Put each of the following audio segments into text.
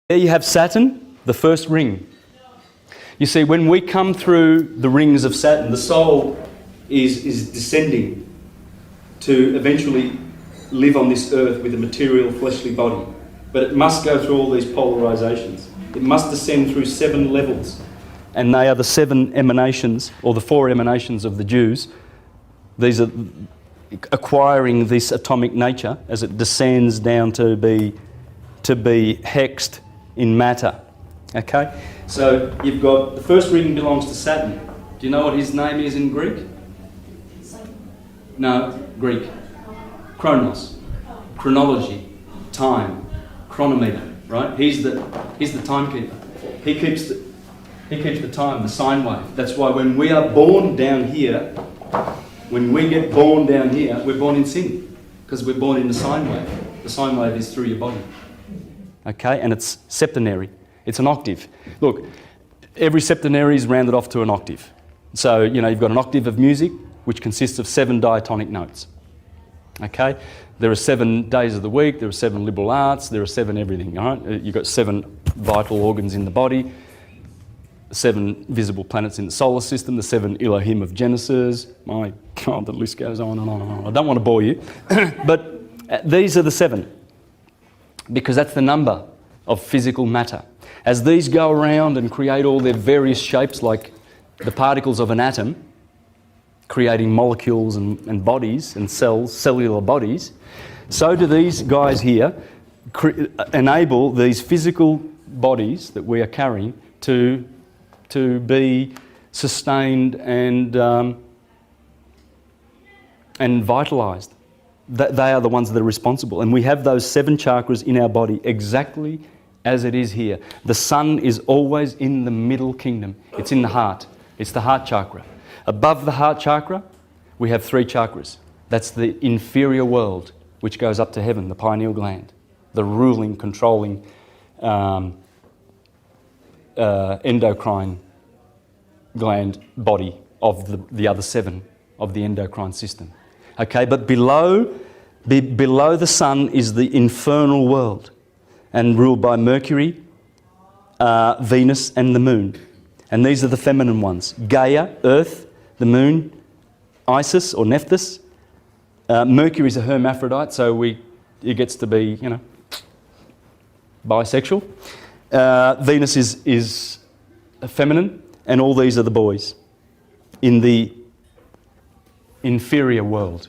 There you have Saturn, the first ring. You see, when we come through the rings of Saturn, the soul is descending to eventually live on this earth with a material fleshly body. But it must go through all these polarizations. It must descend through 7 levels. And they are the 7 emanations, or the 4 emanations of the Jews. These are acquiring this atomic nature as it descends down to be hexed in matter. Okay? So you've got, the first ring belongs to Saturn. Do you know what his name is in Greek? No, Greek. Chronos. Chronology. Time. Chronometer. Right? He's the timekeeper. He keeps the time, the sine wave. That's why when we are born down here, when we get born down here, we're born in sin. Because we're born in the sine wave. The sine wave is through your body. Okay? And it's septenary. It's an octave. Look, every septenary is rounded off to an octave. So, you've got an octave of music, which consists of 7 diatonic notes. Okay? There are 7 days of the week, there are 7 liberal arts, there are 7 everything, all right? You've got 7 vital organs in the body, 7 visible planets in the solar system, the 7 Elohim of Genesis. My God, the list goes on and on and on. I don't want to bore you. But these are the 7, because that's the number of physical matter. As these go around and create all their various shapes, like the particles of an atom, creating molecules and bodies and cells, cellular bodies, so do these guys here enable these physical bodies that we are carrying to be sustained and vitalised. They are the ones that are responsible. And we have those 7 chakras in our body exactly as it is here. The sun is always in the middle kingdom. It's in the heart. It's the heart chakra. Above the heart chakra, we have 3 chakras. That's the inferior world, which goes up to heaven, the pineal gland, the ruling, controlling endocrine gland body of the other 7 of the endocrine system. Okay, but below the sun is the infernal world, and ruled by Mercury, Venus and the moon. And these are the feminine ones. Gaia, Earth, the moon, Isis or Nephthys. Mercury is a hermaphrodite, so it gets to be, bisexual. Venus is feminine, and all these are the boys in the inferior world,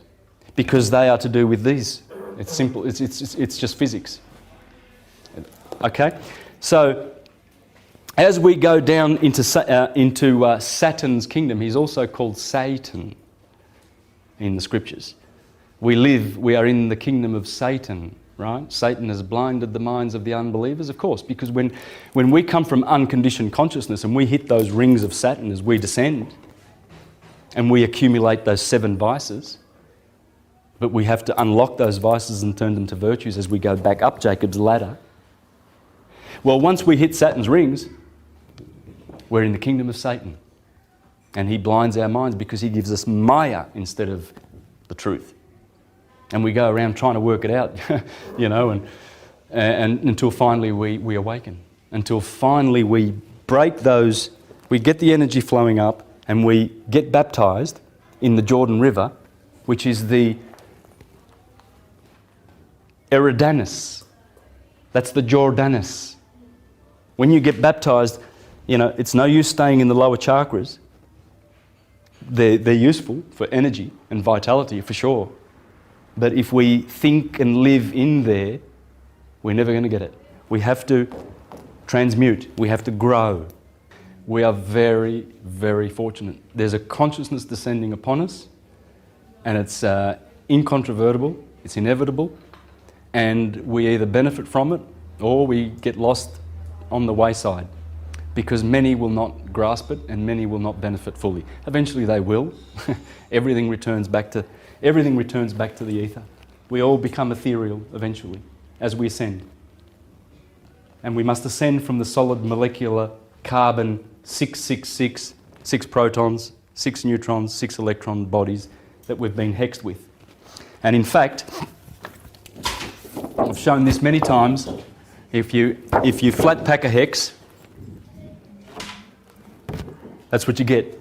because they are to do with these. It's simple. It's just physics. Okay, so as we go down into Saturn's kingdom, he's also called Satan in the scriptures. We are in the kingdom of Satan, right? Satan has blinded the minds of the unbelievers, of course, because when we come from unconditioned consciousness and we hit those rings of Saturn as we descend, and we accumulate those 7 vices, but we have to unlock those vices and turn them to virtues as we go back up Jacob's ladder. Well, once we hit Saturn's rings, we're in the kingdom of Satan. And he blinds our minds because he gives us Maya instead of the truth. And we go around trying to work it out, and until finally we awaken. Until finally we break those, we get the energy flowing up, and we get baptized in the Jordan River, which is the Eridanus. That's the Jordanus. When you get baptized, it's no use staying in the lower chakras. They're useful for energy and vitality, for sure. But if we think and live in there, we're never going to get it. We have to transmute. We have to grow. We are very, very fortunate. There's a consciousness descending upon us, and it's incontrovertible, it's inevitable, and we either benefit from it or we get lost on the wayside, because many will not grasp it and many will not benefit fully. Eventually they will. Everything returns back to the ether. We all become ethereal eventually as we ascend. And we must ascend from the solid molecular carbon 666, 6 protons, 6 neutrons, 6 electron bodies that we've been hexed with. And in fact, I've shown this many times, If you flat pack a hex, that's what you get.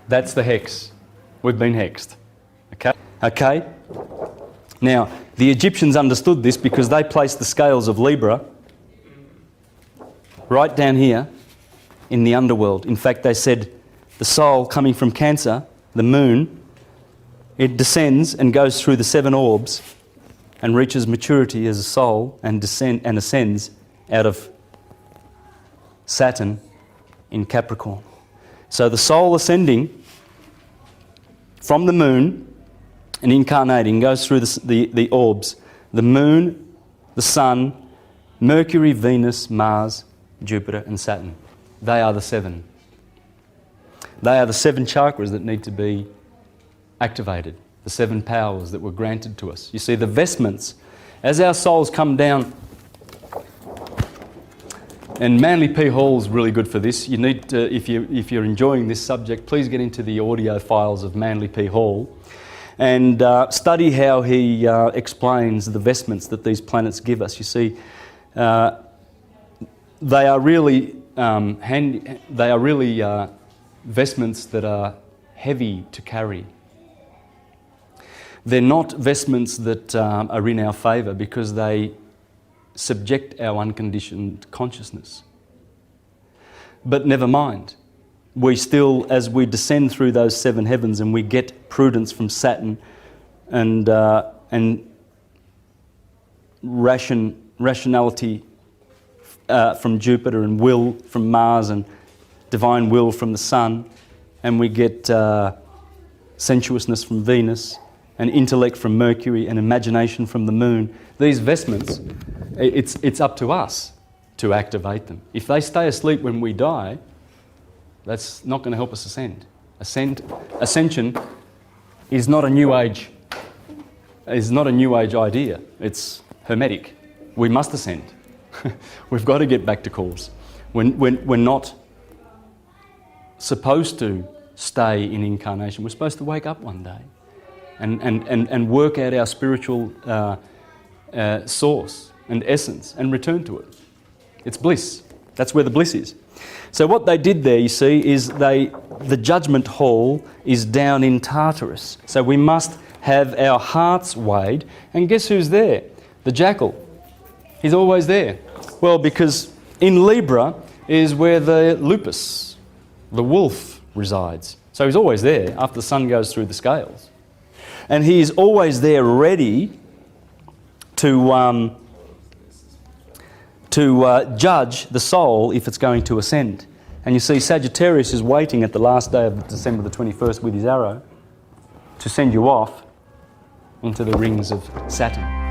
That's the hex. We've been hexed. Okay? Now, the Egyptians understood this because they placed the scales of Libra right down here in the underworld. In fact, they said the soul coming from Cancer, the moon, it descends and goes through the 7 orbs and reaches maturity as a soul and ascends out of Saturn in Capricorn. So the soul ascending from the moon and incarnating goes through the orbs, the moon, the sun, Mercury, Venus, Mars, Jupiter and Saturn. They are the 7. They are the 7 chakras that need to be activated, the 7 powers that were granted to us. You see, the vestments, as our souls come down, and Manly P. Hall's really good for this. You need to, if you're enjoying this subject, please get into the audio files of Manly P. Hall and study how he explains the vestments that these planets give us. You see, they are really vestments that are heavy to carry. They're not vestments that are in our favour because they subject our unconditioned consciousness. But never mind. We still, as we descend through those 7 heavens and we get prudence from Saturn and rationality from Jupiter and will from Mars and divine will from the Sun, and we get sensuousness from Venus and intellect from Mercury and imagination from the Moon. These vestments, it's up to us to activate them. If they stay asleep when we die, that's not going to help us ascend. Ascension is not a new age. Is not a new age idea. It's hermetic. We must ascend. We've got to get back to course. We're not supposed to stay in incarnation. We're supposed to wake up one day and work out our spiritual source and essence and return to it. It's bliss. That's where the bliss is. So what they did there, you see, is the judgment hall is down in Tartarus. So we must have our hearts weighed. And guess who's there? The jackal. He's always there. Well, because in Libra is where the lupus, the wolf, resides. So he's always there after the sun goes through the scales. And he is always there ready to judge the soul if it's going to ascend. And you see Sagittarius is waiting at the last day of December the 21st with his arrow to send you off into the rings of Saturn.